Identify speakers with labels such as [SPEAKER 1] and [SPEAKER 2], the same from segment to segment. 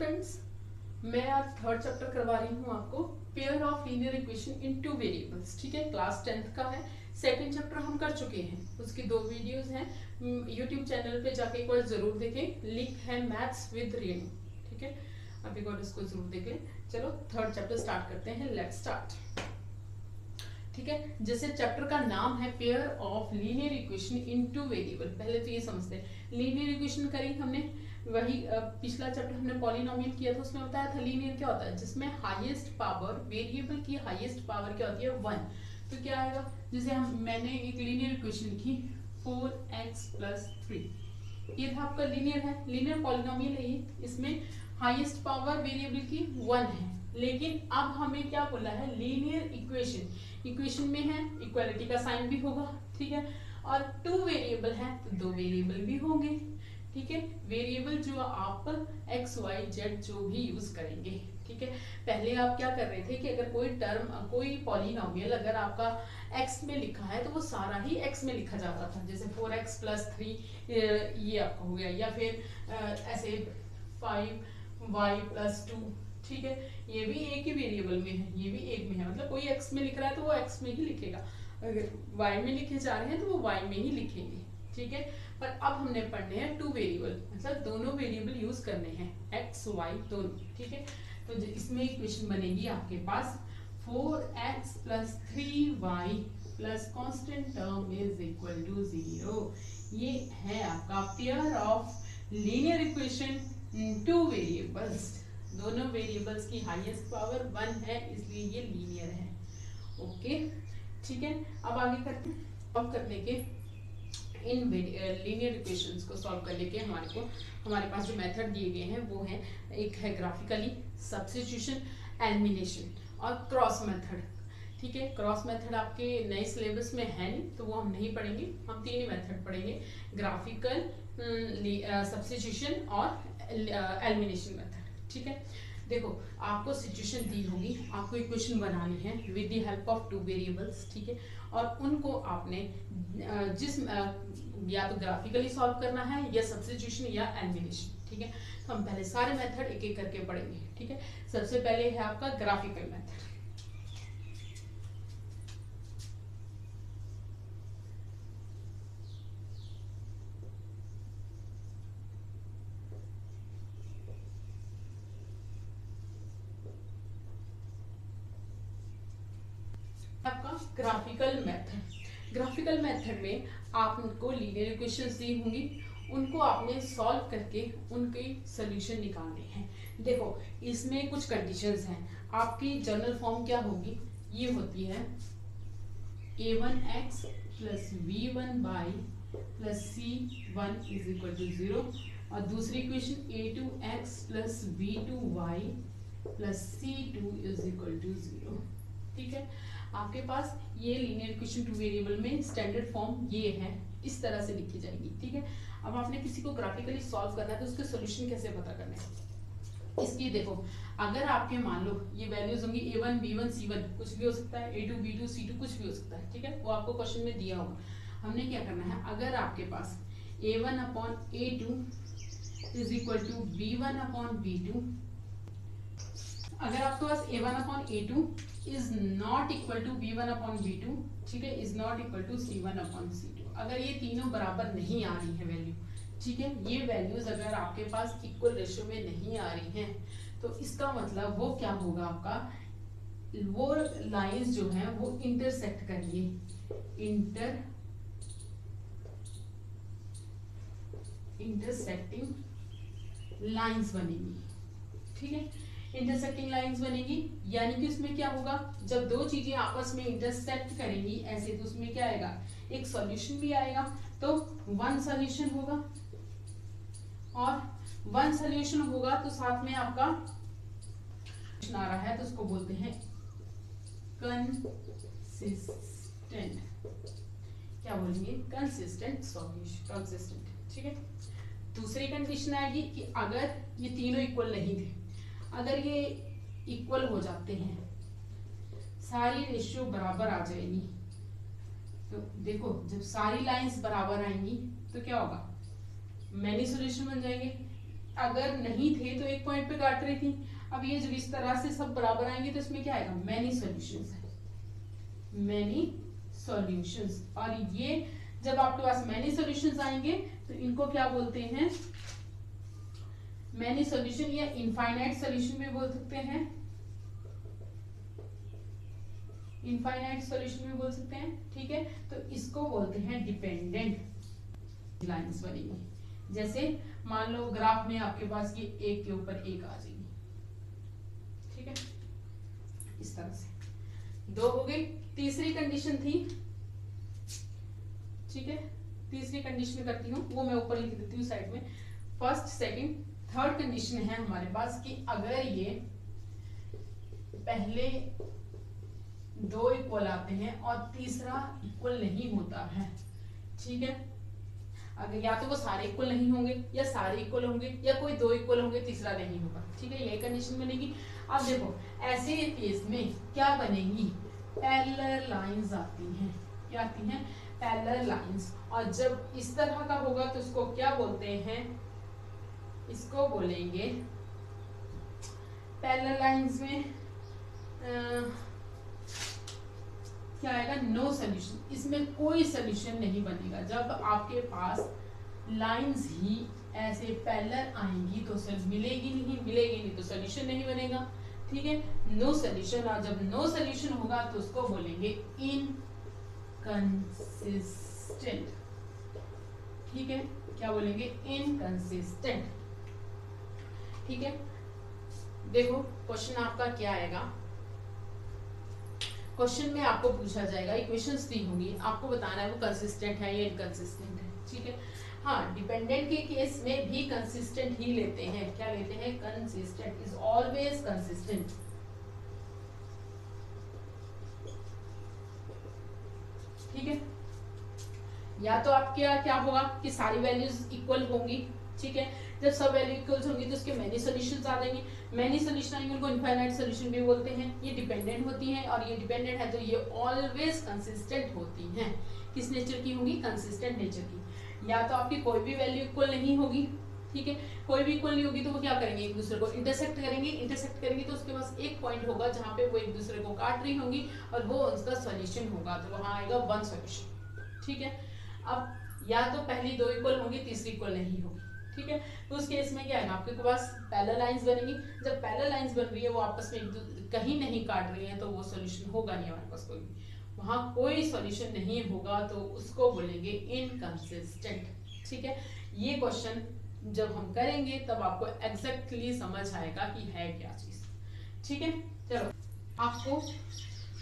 [SPEAKER 1] Friends, मैं आज third chapter करवा रही हूँ आपको, pair of linear equation in two variables. ठीक है, क्लास 10th का है। सेकंड चैप्टर हम कर चुके हैं, उसकी 2 वीडियोस हैं। यूट्यूब चैनल पे जाके एक बार जरूर देखें, लिंक है मैथ्स विद रेणु। ठीक है, अब एक बार इसको जरूर देखें। चलो थर्ड चैप्टर स्टार्ट करते हैं, लेट्स स्टार्ट। ठीक है, जैसे चैप्टर का नाम है pair of linear equation in two variable. पहले तो ये समझते हैं, लीनियर इक्वेशन करी हमने, वही पिछला चैप्टर हमने पॉलिनोमियल किया था, उसमें बताया था लीनियर क्या होता है, जिसमें हाईएस्ट पावर, वेरिएबल की हाईएस्ट पावर क्या होती है 1। तो क्या आएगा, जैसे मैंने एक लीनियर इक्वेशन लिखी 4x + 3, ये था आपका लीनियर है, लीनियर पॉलिनोमियल है ये। इसमें हाईएस्ट पावर वेरिएबल की 1 है, लेकिन अब हमें क्या बोला है, लीनियर इक्वेशन। इक्वेशन में है, इक्वालिटी का साइन भी होगा। ठीक है, और 2 वेरिएबल है तो 2 वेरिएबल भी होंगे। ठीक है, वेरिएबल जो आप x y z जो भी यूज करेंगे। ठीक है, पहले आप क्या कर रहे थे कि अगर कोई टर्म, कोई पॉलिनोमियल अगर आपका x में लिखा है तो वो सारा ही x में लिखा जाता था। जैसे 4x + 3 ये आपका हो गया, या फिर ऐसे 5y + 2। ठीक है, ये भी एक ही वेरिएबल में है, ये भी एक में है, मतलब कोई x में लिख रहा है तो वो x में ही लिखेगा, अगर y में लिखे जा रहे हैं तो वो y में ही लिखेंगे। ठीक है, पर अब हमने पढ़ने हैं 2 वेरिएबल, मतलब दोनों वेरिएबल यूज करने हैं, x y दोनों। ठीक है, तो इसमें इक्वेशन बनेगी आपके पास 4x + 3y + कांस्टेंट टर्म = 0। ये है आपका pair of linear equation in 2 variables. दोनों वेरिएबल्स की हाईएस्ट पावर 1 है, इसलिए ये लीनियर है। ओके, ठीक है, अब आगे करते हैं। अब करने के इन लीनियर इक्वेशंस को सॉल्व करने के हमारे पास जो मेथड दिए गए हैं वो है, एक है ग्राफिकली, सब्स्टिट्यूशन, एलिमिनेशन और क्रॉस मेथड। ठीक है, क्रॉस मेथड आपके नए सिलेबस में है नहीं, तो वो हम नहीं पढ़ेंगे, हम 3 ही मेथड पढ़ेंगे, ग्राफिकल, सब्स्टिट्यूशन और एलिमिनेशन मेथड। ठीक है, देखो आपको सिचुएशन दी होगी, आपको इक्वेशन बनानी है with the help of 2 variables. ठीक है, और उनको आपने जिस या तो ग्राफिकली सॉल्व करना है, या सब्स्टिट्यूशन या एलिमिनेशन। ठीक है, तो हम पहले सारे मेथड एक एक करके पढ़ेंगे। ठीक है, सबसे पहले है आपका ग्राफिकल मेथड। आपका ग्राफिकल मेथड, ग्राफिकल मेथड में आपको लीनियर इक्वेशंस दी होंगी, उनको आपने सॉल्व करके उनके सॉल्यूशन निकालने हैं। देखो इसमें कुछ कंडीशंस हैं, आपकी जनरल फॉर्म क्या होगी, ये होती है a1x + v1y + c1 = 0, और दूसरी इक्वेशन a2x + v2y + c2 = 0। ठीक है, आपके पास ये लीनियर इक्वेशन 2 वेरिएबल में स्टैंडर्ड फॉर्म ये है, इस तरह से लिखी जाएगी। ठीक है, अब आपने किसी को ग्राफिकली सॉल्व करना है तो उसके सॉल्यूशन कैसे पता करना है, इसकी देखो, अगर आपके मान लो ये वैल्यूज होंगी a1 b1 c1, कुछ भी हो सकता है, a2 b2 c2 कुछ भी हो सकता है। ठीक है, वो आपको क्वेश्चन में दिया होगा। हमने क्या करना है, अगर आपके पास a1/a2 = b1/b2, अगर आपके पास a1/a2 is not equal to b1/b2, ठीक है, is not equal to c1/c2, अगर ये तीनों बराबर नहीं आ रही है वैल्यू, ठीक है, ये वैल्यूज अगर आपके पास इक्वल रेशियो में नहीं आ रही हैं, तो इसका मतलब वो क्या होगा, आपका वो लाइंस जो हैं वो इंटरसेक्ट करेंगे, इंटरसेक्टिंग लाइंस बनेगी। ठीक है, इंटरसेक्टिंग लाइंस बनेगी, यानी कि उसमें क्या होगा, जब दो चीजें आपस में इंटरसेक्ट करेंगी ऐसे, तो उसमें क्या आएगा, एक सॉल्यूशन भी आएगा। तो 1 सॉल्यूशन होगा, और 1 सॉल्यूशन होगा तो साथ में आपका आ रहा है, तो उसको बोलते हैं कंसिस्टेंट। क्या बोलेंगे, कंसिस्टेंट सॉल्यूशन, कंसिस्टेंट। ठीक है, दूसरी कंडीशन आएगी कि अगर ये तीनों इक्वल नहीं थे, अगर ये इक्वल हो जाते हैं, सारी रेशियो बराबर आ जाएगी, तो देखो जब सारी लाइंस बराबर आएंगी तो क्या होगा, मैनी सॉल्यूशन बन जाएंगे। अगर नहीं थे तो एक पॉइंट पे काट रही थी। अब ये जब इस तरह से सब बराबर आएंगे तो इसमें क्या आएगा, मैनी सॉल्यूशंस है, मैनी सॉल्यूशंस। और ये जब आपके पास मैनी सॉल्यूशंस आएंगे तो इनको क्या बोलते हैं, मैनी सॉल्यूशन या इनफाइनाइट सॉल्यूशन भी बोल सकते हैं, इनफाइनाइट सॉल्यूशन भी बोल सकते हैं, ठीक है। तो इसको बोलते हैं डिपेंडेंट लाइंस बनेगी। जैसे मान लो ग्राफ में आपके पास ये एक के ऊपर एक आ जाएगी, ठीक है, इस तरह से। दो हो गई। तीसरी कंडीशन थी, ठीक है, तीसरी कंडीशन करती हूँ, वो मैं ऊपर लिख देती हूँ साइड में। फर्स्ट, सेकंड, थर्ड कंडीशन है हमारे पास कि अगर ये पहले दो इक्वल आते हैं और तीसरा इक्वल नहीं होता है, ठीक है, अगर या तो वो सारे इक्वल नहीं होंगे या सारे इक्वल होंगे या कोई दो इक्वल होंगे, तीसरा नहीं होगा, ठीक है, यही कंडीशन बनेगी। अब देखो ऐसे केस में क्या बनेगी, पैरेलल लाइंस आती हैं, क्या आती हैं, पैरेलल लाइंस। और जब इस तरह का होगा तो इसको क्या बोलते हैं, इसको बोलेंगे पैरेलल लाइंस में क्या आएगा, नो सॉल्यूशन, इसमें कोई सॉल्यूशन नहीं बनेगा। जब आपके पास लाइंस ही ऐसे पैरेलल आएंगी तो मिलेगी नहीं तो सॉल्यूशन नहीं बनेगा, ठीक है, नो सॉल्यूशन। और जब नो सॉल्यूशन होगा तो उसको बोलेंगे इनकंसिस्टेंट, ठीक है, क्या बोलेंगे, इनकंसिस्टेंट, ठीक है। देखो क्वेश्चन आपका क्या आएगा, क्वेश्चन में आपको पूछा जाएगा, इक्वेशंस दी होंगी, आपको बताना है वो कंसिस्टेंट है या इनकंसिस्टेंट है, ठीक है। हाँ, डिपेंडेंट के केस में भी कंसिस्टेंट ही लेते हैं, क्या लेते हैं, कंसिस्टेंट, इज ऑलवेज कंसिस्टेंट, ठीक है। या तो आपके क्या होगा कि सारी वैल्यूज इक्वल होंगी, ठीक है, जब सब वैल्यू इक्वल होंगी तो उसके मैनी सॉल्यूशंस आ जाएंगे, मैनी सॉल्यूशन आएंगे उनको इनफाइनाइट सॉल्यूशन भी बोलते हैं। ये डिपेंडेंट होती हैं और ये डिपेंडेंट है तो ये ऑलवेज कंसिस्टेंट होती हैं। किस नेचर की होंगी, कंसिस्टेंट नेचर की। या तो आपकी कोई भी वैल्यू इक्वल नहीं होगी, ठीक है, कोई भी इक्वल नहीं होगी तो वो क्या करेंगे, एक दूसरे को इंटरसेक्ट करेंगे, इंटरसेक्ट करेंगे तो उसके पास एक पॉइंट होगा जहां पे वो एक दूसरे को काट रही होंगी और वो उसका सॉल्यूशन होगा, तो वहां आएगा वन सॉल्यूशन, ठीक है। अब या तो पहली दो इक्वल होंगी, तीसरी इक्वल नहीं होगी, ठीक है, तो उस केस में क्या है, आपके पास पैरेलल लाइंस बनेगी। जब पैरेलल लाइंस बन रही है वो आपस में कहीं नहीं काट रही है तो वो सॉल्यूशन होगा नहीं हमारे पास, कोई भी वहां कोई सॉल्यूशन नहीं होगा तो उसको बोलेंगे इनकंसिस्टेंट, ठीक है। ये क्वेश्चन जब हम करेंगे तब आपको एग्जैक्टली समझ आएगा कि है क्या चीज, ठीक है। चलो, आपको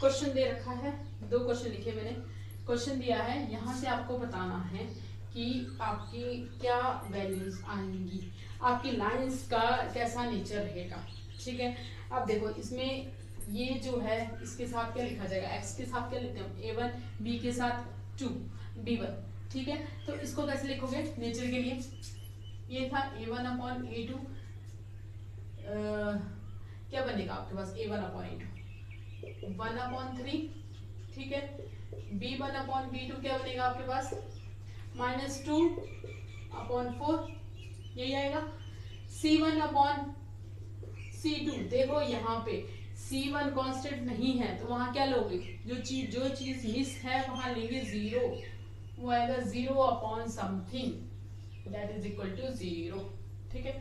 [SPEAKER 1] क्वेश्चन दे रखा है, दो क्वेश्चन लिखे मैंने, क्वेश्चन दिया है, यहाँ से आपको बताना है कि आपकी क्या वैल्यूज आएंगी, आपकी लाइंस का कैसा नेचर रहेगा, ठीक है। अब देखो इसमें ये जो है इसके साथ क्या लिखा जाएगा, x के साथ क्या लिखते हैं, a1, b के साथ 2, b1, ठीक है। तो इसको कैसे लिखोगे नेचर के लिए, ये था a1/a2, क्या बनेगा आपके पास, a1/a2 1/3, ठीक है, b1/b2 क्या बनेगा आपके पास, -2/4, यही आएगा। c1/c2, देखो यहाँ पे c1 कांस्टेंट नहीं है तो वहां क्या लोगे, जो चीज मिस है वहां लेंगे 0, वो आएगा 0/something that is equal to 0, ठीक है।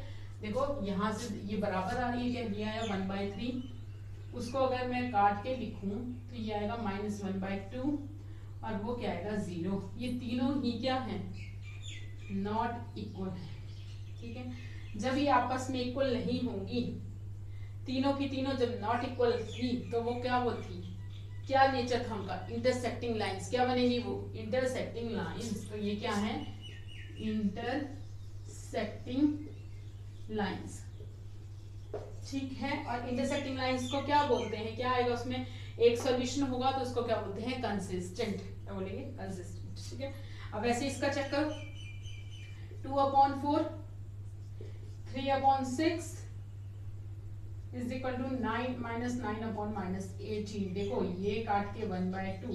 [SPEAKER 1] देखो यहाँ से ये बराबर आ रही है, क्या ये आया 1/3, उसको अगर मैं काट के लिखूं तो ये आएगा -1/2 और वो क्या आएगा 0। ये तीनों ही क्या है, नॉट इक्वल है, ठीक है। जब ये आपस में इक्वल नहीं होंगी, तीनों की तीनों जब नॉट इक्वल थी तो वो क्या वो थी, क्या नेचर था उनका, इंटरसेक्टिंग लाइंस, क्या बनेगी वो, इंटरसेक्टिंग लाइंस। तो ये क्या है, इंटरसेक्टिंग लाइंस, ठीक है। और इंटरसेक्टिंग लाइंस को क्या बोलते हैं, क्या आएगा उसमें, एक सॉल्यूशन होगा तो उसको क्या बोलते हैं, कंसिस्टेंट, क्या बोलेंगे, कंसिस्टेंट, ठीक है। अब ऐसे इसका चेक करो, 2/4 3/6 इज इक्वल टू 9 -9/-18। देखो ये काट के 1/2,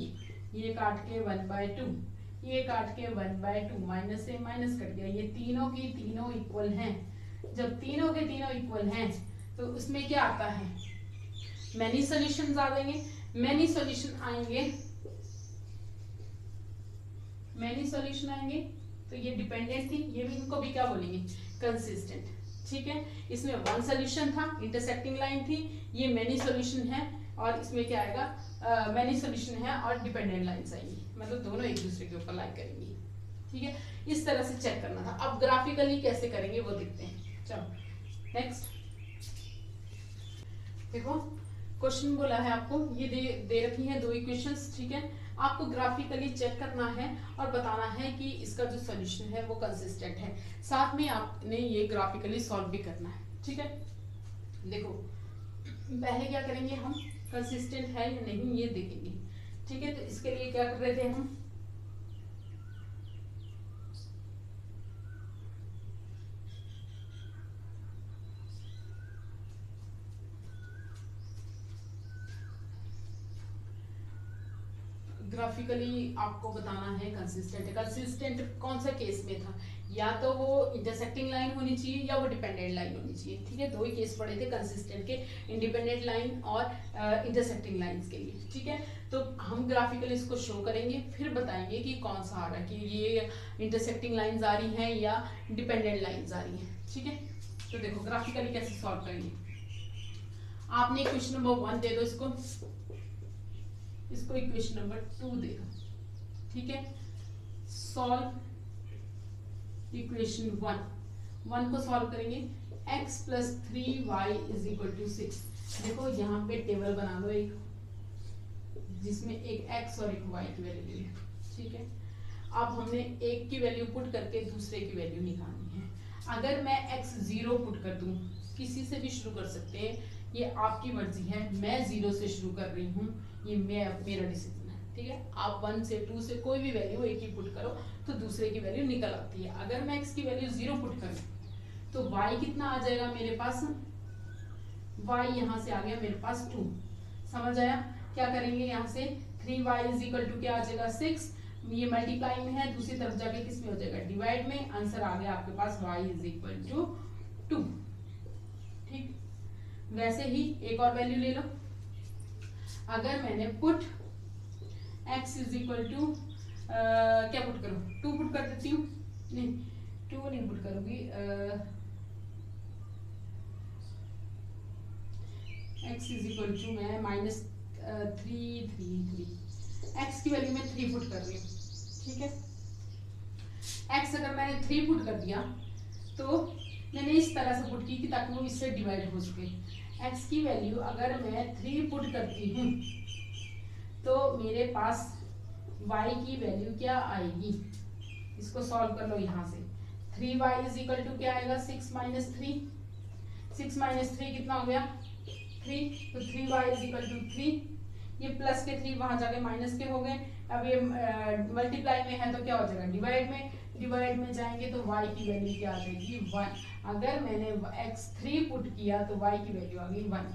[SPEAKER 1] ये काट के 1/2, ये काट के 1/2, माइनस से माइनस कट गया, ये तीनों की तीनों इक्वल हैं, जब तीनों के तीनों इक्वल हैं तो उसमें क्या आता है, मैनी सॉल्यूशंस आ जाएंगे। मैनी सॉल्यूशन आएंगे तो ये डिपेंडेंट थी, ये भी इनको भी क्या बोलेंगे, कंसिस्टेंट। ठीक है, इसमें वन सॉल्यूशन था, इंटरसेक्टिंग लाइन थी, ये मैनी सॉल्यूशन है और इसमें क्या आएगा, मैनी सॉल्यूशन है और डिपेंडेंट लाइंस आएंगी, मतलब दोनों एक दूसरे के ऊपर लाइन करेंगी। ठीक है, इस तरह से चेक करना था। अब ग्राफिकली कैसे करेंगे वो देखते हैं। चलो नेक्स्ट देखो, क्वेश्चन बोला है आपको, ये दे रखी है दो इक्वेशंस। ठीक है, आपको ग्राफिकली चेक करना है और बताना है कि इसका जो सॉल्यूशन है वो कंसिस्टेंट है, साथ में आपने ये ग्राफिकली सॉल्व भी करना है। ठीक है, देखो पहले क्या करेंगे हम, कंसिस्टेंट है या नहीं ये देखेंगे। ठीक है, तो इसके लिए क्या कर रहे थे हम, ग्राफिकली आपको बताना है कंसिस्टेंट है। कंसिस्टेंट कौन सा केस में था, या तो वो इंटरसेक्टिंग लाइन होनी चाहिए या वो डिपेंडेंट लाइन होनी चाहिए। ठीक है, दो ही केस पड़े थे कंसिस्टेंट के, इंडिपेंडेंट लाइन और इंटरसेक्टिंग लाइंस के लिए। ठीक है, तो हम ग्राफिकली इसको शो करेंगे, फिर बताएंगे कि कौन सा आ रहा है, कि ये इंटरसेक्टिंग लाइंस आ रही हैं या डिपेंडेंट लाइंस आ रही हैं। ठीक है, तो देखो ग्राफिकली कैसे सॉल्व करेंगे। आपने इक्वेशन नंबर 1 दे दो, इसको इक्वेशन नंबर 2 दे दो। ठीक है, सॉल्व इक्वेशन 1 को सॉल्व करेंगे, x + 3y = 6। देखो यहाँ पे टेबल बना लो एक, जिसमें एक x और एक y की वैल्यू ले लो। ठीक है, अब हमने एक की वैल्यू पुट करके दूसरे की वैल्यू निकालनी है। अगर मैं x 0 पुट कर दूं, किसी से भी शुरू कर सकते हैं, ये आपकी मर्जी है, मैं 0 से शुरू कर रही हूँ, ये मेरा डिसीजन है। ठीक है, आप 1 से 2 से कोई भी वैल्यू एक ही पुट करो तो दूसरे की वैल्यू निकल आती है। अगर मैं x की वैल्यू 0 पुट करूँ तो y कितना आ जाएगा मेरे पास, y यहाँ से आ गया मेरे पास 2। समझ आया, क्या करेंगे यहाँ से 3y = क्या आ जाएगा 6, ये मल्टीप्लाई में है, दूसरी तरफ जाके किस में हो जाएगा, डिवाइड में। आंसर आ गया आपके पास y = 2। ठीक, वैसे ही एक और वैल्यू ले लो। अगर मैंने पुट x = क्या पुट करूं, 2 पुट कर देती हूँ, नहीं 2 नहीं पुट करूंगी, x = मैं -3 x की वैल्यू में 3 पुट कर रही हूँ। ठीक है, x अगर मैंने 3 पुट कर दिया तो मैंने इस तरह से पुट की कि ताकि वो इससे डिवाइड हो सके। x की वैल्यू अगर मैं 3 पुट करती हूँ तो मेरे पास y की वैल्यू क्या आएगी, इसको सॉल्व कर लो यहाँ से। 3y = क्या आएगा 6 - 3, 6 - 3 कितना हो गया 3, तो 3y = 3। ये प्लस के 3 वहां जाके माइनस के हो गए। अब ये मल्टीप्लाई में है तो क्या हो जाएगा डिवाइड में, डिवाइड में जाएंगे तो y की वैल्यू क्या आ जाएगी 1। अगर मैंने x 3 पुट किया तो y की वैल्यू आ गई 1।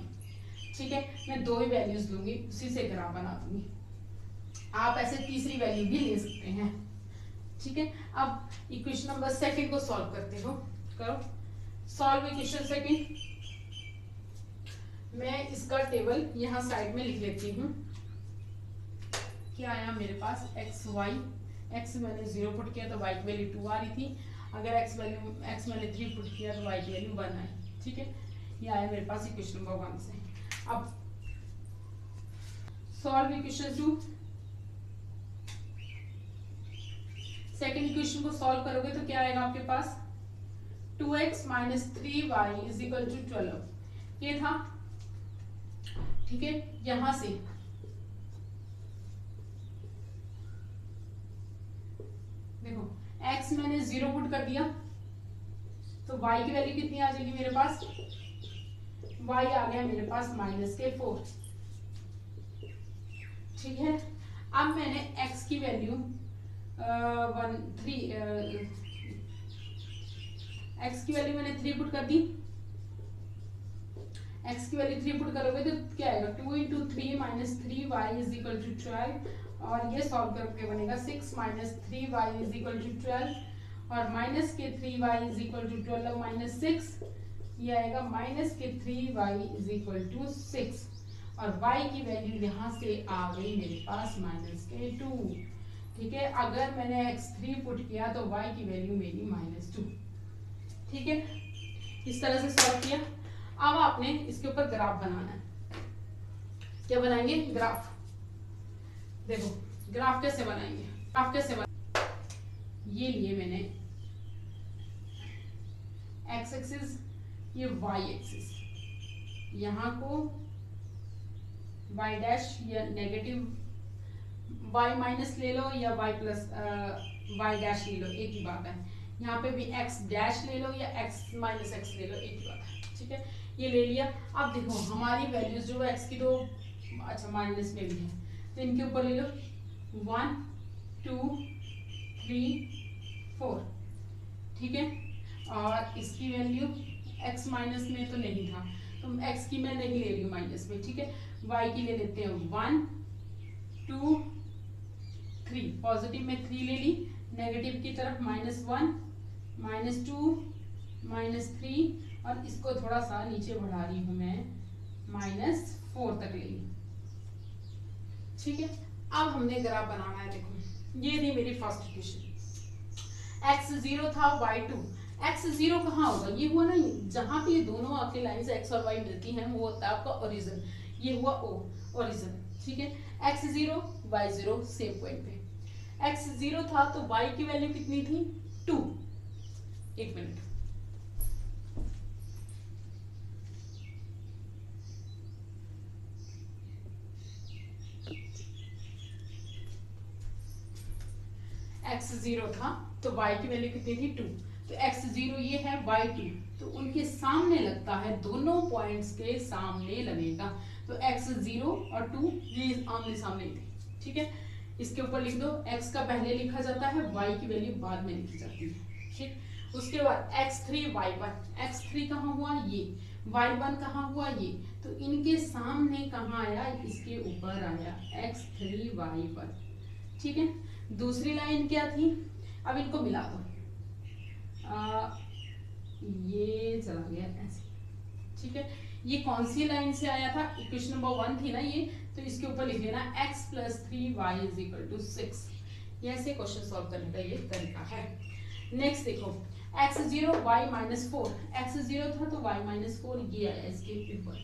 [SPEAKER 1] ठीक है, मैं दो ही वैल्यूज लूंगी, उसी से ग्राफ बना दूंगी। आप ऐसे तीसरी वैल्यू भी ले सकते हैं। ठीक है, अब इक्वेशन नंबर 2 को सॉल्व करते हो, करो सॉल्व इक्वेशन 2। मैं इसका टेबल यहाँ साइड में लिख लेती हूँ। क्या आया मेरे पास x y, x मैंने 0 पुट किया तो y की वैल्यू 2 आ रही थी। अगर x मैंने 3 पुट किया तो y की वैल्यू 1 आई। ठीक है, ये आया मेरे पास इक्वेशन नंबर 1 से। अब सॉल्व इक्वेशन 2। सेकेंड इक्वेशन को सॉल्व करोगे तो क्या आएगा आपके पास 2x - 3y = 12। ये था। ठीक है, यहां से देखो x मैंने 0 पुट कर दिया तो y की वैल्यू कितनी आ जाएगी मेरे पास, y आ गया मेरे पास -4। ठीक है, अब मैंने x की वैल्यू x की वैल्यू मैंने 3 पुट कर दी। x की वैल्यू 3 पुट करोगे तो क्या आएगा 2 × 3 - 3y = 12 और ये सॉल्व करके बनेगा 6 - 3y = 12 और माइनस के 3y is equal to 12 minus 6, ये आएगा माइनस के 3y इज इक्वल टू 6, और y की वैल्यू यहाँ से आ गई मेरे पास माइनस के 2। ठीक है, अगर मैंने x3 पुट किया तो y की वैल्यू मेरी माइनस 2। ठीक है, इस तरह से सॉल्व किया। अब आपने इसके ऊपर ग्राफ बनाना है। क्या बनाएंगे? ग्राफ। देखो ग्राफ कैसे बनाएंगे, ग्राफ कैसे ये लिए मैंने एक्स एक्सिस, ये वाई एक्सिस, यहाँ को वाई डैश या नेगेटिव वाई माइनस ले लो या वाई प्लस वाई डैश ले लो, एक ही बात है। यहाँ पे भी एक्स डैश ले लो या एक्स माइनस एक्स ले लो, एक ही बात है। ठीक है, ये ले लिया। अब देखो हमारी वैल्यूज जो है एक्स की तो अच्छा माइनस में भी है, तो इनके ऊपर ले लो 1 2 3 4। ठीक है, और इसकी वैल्यू x माइनस में तो नहीं था, तो x की मैं नहीं ले रही हूँ माइनस में। ठीक है, y की ले लेते हैं 1 2 3, पॉजिटिव में 3 ले ली, नेगेटिव की तरफ -1 -2 -3, और इसको थोड़ा सा नीचे बढ़ा रही हूँ मैं, -4 तक ले ली। ठीक है, अब हमने ग्राफ बनाना है। देखो ये थी मेरी फर्स्ट इक्वेशन, x 0 था y 2। x 0 कहाँ होगा? ये हुआ ना जहाँ पे ये दोनों आपकी लाइंस x और y मिलती हैं, वो होता है आपका ओरिजिन। ये हुआ o ओरिजिन। ठीक है, x 0 y 0 सेम पॉइंट पे। x 0 था तो y की वैल्यू कितनी थी? 2। एक मिनट, x 0 था तो y की वैल्यू कितनी थी? 2। तो x 0 ये है, y 2, तो उनके सामने लगता है, दोनों पॉइंट्स के सामने लगेगा। तो x 0 और 2 ये आमने सामने थे। ठीक है, इसके ऊपर लिख दो, x का पहले लिखा जाता है, y की वैल्यू बाद में लिखी जाती है। ठीक, उसके बाद x3 y1, x3 कहाँ हुआ? ये। y1 कहाँ हुआ? ये। तो इनके सामने कहाँ आया? इसके ऊपर आया, x3 y1। ठीक है, दूसरी लाइन क्या थी? अब इनको मिला दो, ये चला गया ऐसे। ठीक है, ये कौन सी लाइन से आया था? इक्वेशन नंबर 1 थी ना ये, तो इसके ऊपर लिख लेना x + 3y = 6। ये ऐसे क्वेश्चन सॉल्व करने का ये तरीका है। नेक्स्ट देखो, x 0 y -4, x 0 था तो y -4 ये आया इसके ऊपर,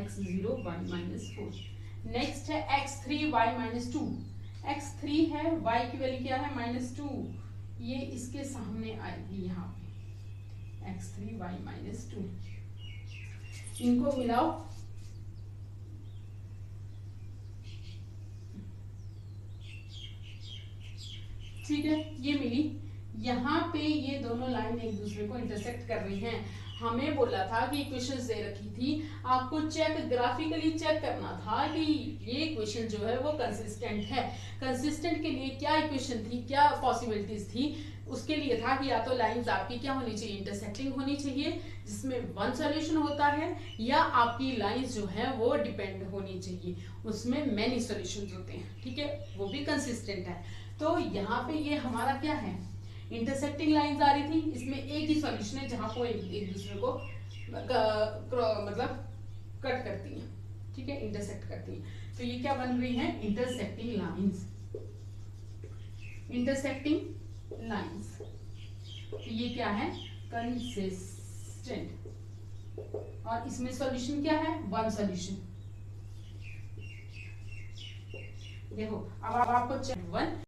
[SPEAKER 1] x 0 y -4। नेक्स्ट है x3 y -2, x3 है, y की वैल्यू क्या है? -2, ये इसके सामने आएगी यहाँ पे, x3 y -2। इनको मिलाओ, ठीक है, ये मिली। यहाँ पे ये दोनों लाइन एक दूसरे को इंटरसेक्ट कर रही हैं। हमें बोला था कि इक्वेशंस दे रखी थी, आपको चेक ग्राफिकली चेक करना था कि ये इक्वेशन जो है वो कंसिस्टेंट है। कंसिस्टेंट के लिए क्या इक्वेशन थी, क्या पॉसिबिलिटीज थी? उसके लिए था कि या तो लाइंस आपकी क्या होनी चाहिए? इंटरसेक्टिंग होनी चाहिए, जिसमें वन सॉल्यूशन होता है, या आपकी लाइंस जो है वो डिपेंड होनी चाहिए, उसमें मैनी सॉल्यूशंस होते हैं। ठीक है, वो भी कंसिस्टेंट है। तो यहाँ पे ये हमारा क्या है? इंटरसेक्टिंग लाइंस आ रही थी, इसमें एक ही सॉल्यूशन है जहां वो एक दूसरे को मतलब कट करती हैं। ठीक है, इंटरसेक्ट करती हैं। तो ये क्या बन रही है? Intersecting lines. इंटरसेक्टिंग लाइंस, तो ये क्या है? कंसिस्टेंट। और इसमें सॉल्यूशन क्या है? One solution. देखो अब आपको 1